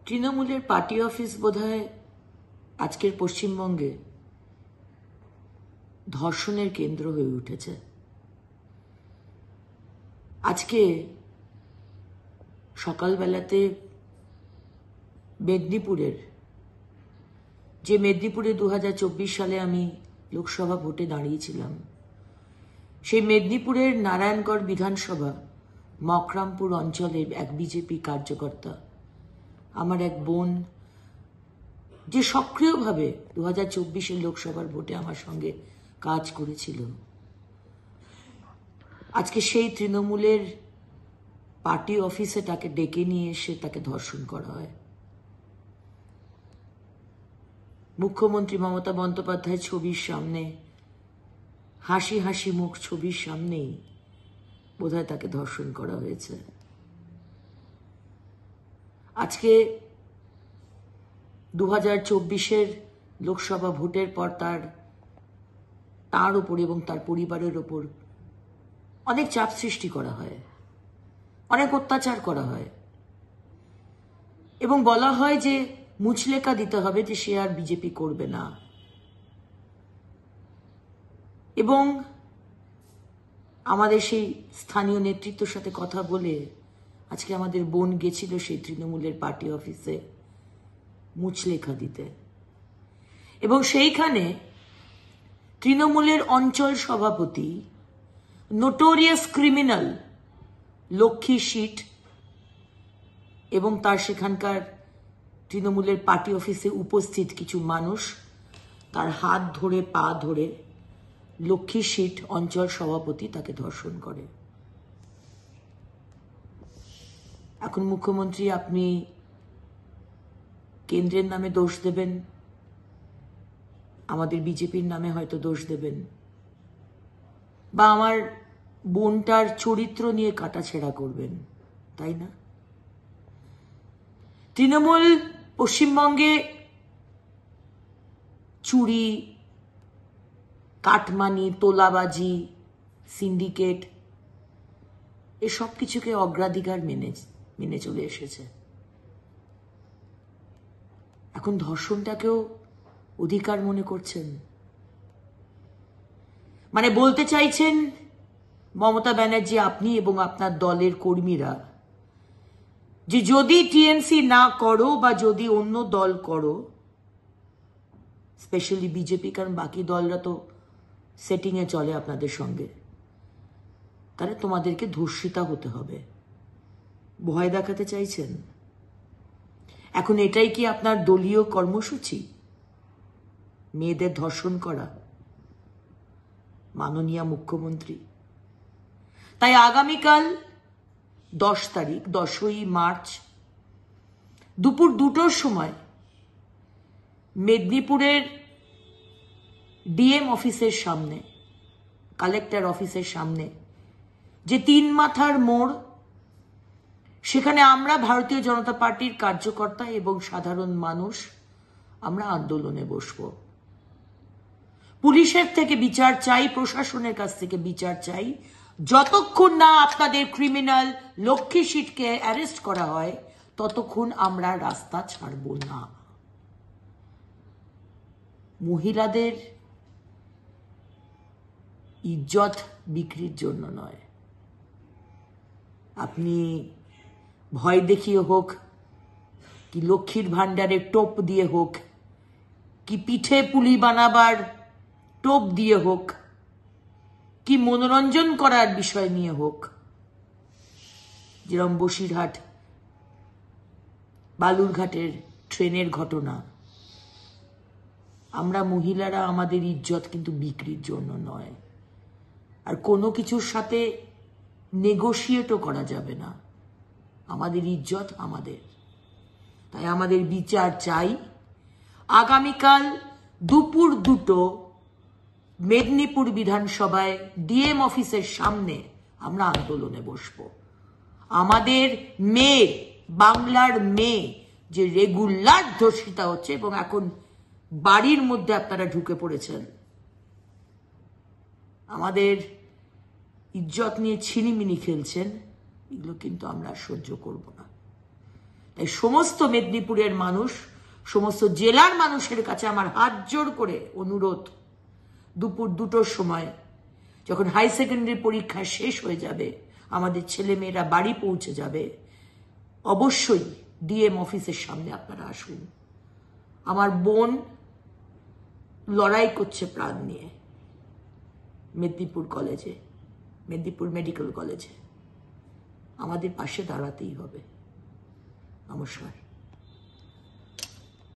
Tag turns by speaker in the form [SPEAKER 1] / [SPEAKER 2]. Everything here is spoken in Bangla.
[SPEAKER 1] তৃণমূলের পার্টি অফিস বোধহয় আজকের পশ্চিমবঙ্গে ধর্ষণের কেন্দ্র হয়ে উঠেছে। আজকে সকালবেলাতে মেদিনীপুরে 2024 সালে আমি লোকসভা ভোটে দাঁড়িয়েছিলাম, সেই মেদিনীপুরের নারায়ণগড় বিধানসভা মকরামপুর অঞ্চলের এক বিজেপি কার্যকর্তা, আমার এক বোন, যে সক্রিয়ভাবে 2024 লোকসভার ভোটে আমার সঙ্গে কাজ করেছিল, আজকে সেই তৃণমূলের পার্টি অফিসে তাকে ডেকে নিয়ে এসে তাকে ধর্ষণ করা হয়। মুখ্যমন্ত্রী মমতা বন্দ্যোপাধ্যায় ছবির সামনে, হাসি হাসি মুখ ছবির সামনেই বোধহয় তাকে ধর্ষণ করা হয়েছে। আজকে 2024 লোকসভা ভোটের পর তার উপর এবং তার পরিবারের উপর অনেক চাপ সৃষ্টি করা হয়, অনেক অত্যাচার করা হয় এবং বলা হয় যে মুচলেকা দিতে হবে যে সে আর বিজেপি করবে না। এবং আমাদের সেই স্থানীয় নেতৃত্বের সাথে কথা বলে আজকে আমাদের বোন গেছিল সেই তৃণমূলের পার্টি অফিসে মুচলেখা দিতে, এবং সেইখানে তৃণমূলের অঞ্চল সভাপতি, নোটোরিয়াস ক্রিমিনাল লক্ষ্মী সিট এবং তার সেখানকার তৃণমূলের পার্টি অফিসে উপস্থিত কিছু মানুষ তার হাত ধরে পা ধরে লক্ষ্মী সিট অঞ্চল সভাপতি তাকে ধর্ষণ করে। এখন মুখ্যমন্ত্রী, আপনি কেন্দ্রের নামে দোষ দেবেন, আমাদের বিজেপির নামে হয়তো দোষ দেবেন, বা আমার বোনটার চরিত্র নিয়ে কাটাছেড়া করবেন, তাই না? তৃণমূল পশ্চিমবঙ্গে চুরি, কাটমানি, তোলাবাজি, সিন্ডিকেট এসব কিছুকে অগ্রাধিকার মেনে চলে এসেছে। এখন ধর্ষণটাকেও অধিকার মনে করছেন, মানে বলতে চাইছেন মমতা ব্যানার্জি, আপনি এবং আপনার দলের কর্মীরা, যে যদি টিএমসি না করো বা যদি অন্য দল করো, স্পেশালি বিজেপি, কারণ বাকি দলরা তো সেটিং এ চলে আপনাদের সঙ্গে, তাহলে তোমাদেরকে ধর্ষিতা হতে হবে, ভয় দেখাতে চাইছেন? এখন এটাই কি আপনার দলীয় কর্মসূচি, মেয়েদের ধর্ষণ করা, মাননীয় মুখ্যমন্ত্রী? তাই আগামীকাল 10 তারিখ, 10ই মার্চ দুপুর 2টোর সময় মেদিনীপুরের ডিএম অফিসের সামনে, কালেক্টর অফিসের সামনে যে 3 মাথার মোড়, সেখানে আমরা ভারতীয় জনতা পার্টির কার্যকর্তা এবং সাধারণ মানুষ আমরা আন্দোলনে বসব। পুলিশের থেকে বিচার চাই, প্রশাসনের কাছ থেকে বিচার চাই। যতক্ষণ না আপনাদের ক্রিমিনাল লক্ষ্মী সিটকে অ্যারেস্ট করা হয়, ততক্ষণ আমরা রাস্তা ছাড়ব না। মহিলাদের ইজ্জত বিক্রির জন্য নয়। আপনি ভয় দেখিয়ে হোক, কি লক্ষ্মীর ভান্ডারে টোপ দিয়ে হোক, কি পিঠে পুলি বানাবার টোপ দিয়ে হোক, কি মনোরঞ্জন করার বিষয় নিয়ে হোক, যেরকম বসিরহাট বালুরঘাটের ট্রেনের ঘটনা, আমরা মহিলারা আমাদের ইজ্জত কিন্তু বিক্রির জন্য নয়, আর কোনো কিছুর সাথে নেগোশিয়েটও করা যাবে না। আমাদের ইজ্জত আমাদের, তাই আমাদের বিচার চাই। আগামীকাল দুপুর 2টো মেদিনীপুর বিধানসভায় ডিএম অফিসের সামনে আমরা আন্দোলনে বসব। আমাদের মেয়ে, বাংলার মেয়ে যে রেগুলার ধর্ষিতা হচ্ছে এবং এখন বাড়ির মধ্যে আপনারা ঢুকে পড়েছেন, আমাদের ইজ্জত নিয়ে ছিনিমিনি খেলছেন, এগুলো কিন্তু আমরা সহ্য করব না। তাই সমস্ত মেদিনীপুরের মানুষ, সমস্ত জেলার মানুষের কাছে আমার হাত জোর করে অনুরোধ, দুপুর 2টোর সময় যখন হাই সেকেন্ডারি পরীক্ষা শেষ হয়ে যাবে, আমাদের ছেলেমেয়েরা বাড়ি পৌঁছে যাবে, অবশ্যই ডিএম অফিসের সামনে আপনারা আসুন। আমার বোন লড়াই করছে প্রাণ নিয়ে মেদিনীপুর কলেজে, মেদিনীপুর মেডিকেল কলেজে। আমাদের পাশে দাঁড়াতেই হবে। নমস্কার।